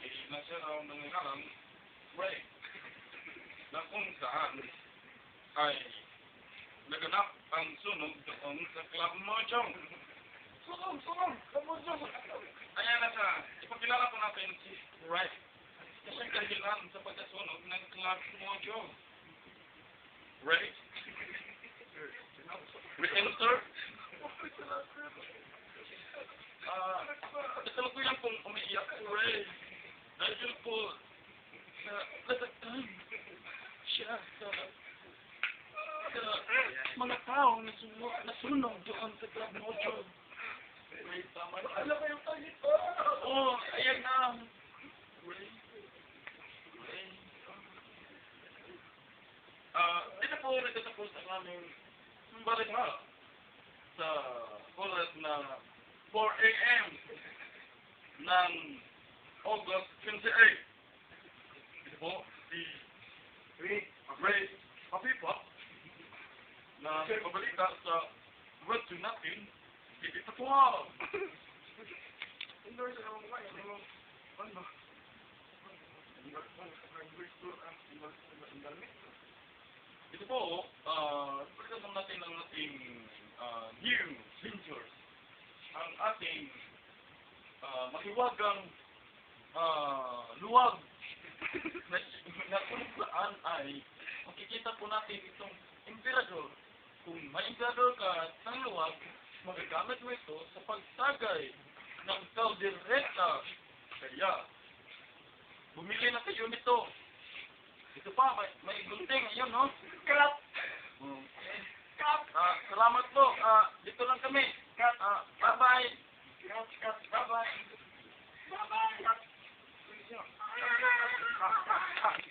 ay nagsaraw ng ngalang Ray na kung saan ay naganap ang sunog doon sa Club Mojong. Sunog! Club Mojong! Ayan na siya. Ipakilala ko natin si Ray. Kasi kahilan sa pagkasunog ng Club Mojong. Ray? Re-enter? Kasama ko lang pong umiiyak si Ray. Dahil po sa nasaktan siya sa mga taong nasunog doon sa Club Mojong. Ray, tama na. Alam ko yung tagit ko. Oo, ayan na. Ray. Dito po nagtatapos ang aming balita sa oras na 4 a.m. ng August 28. Ito po si Ray Papipa na pabalita sa radyo natin. Ito po! Ito po, pagkakasama natin ang ating new ventures. Ang ating mahiwagang luwag na kung saan ay makikita po natin itong emperador. Kung may emperador ka ng luwag, magagamit mo ito sa pagsagay ng kaldereta. Kaya, bumili na kayo nito. Ito pa, may gunting. Ayun, no? Cut! Cut! Salamat po. Dito lang kami. Cut! Bye-bye. Cut! Bye-bye.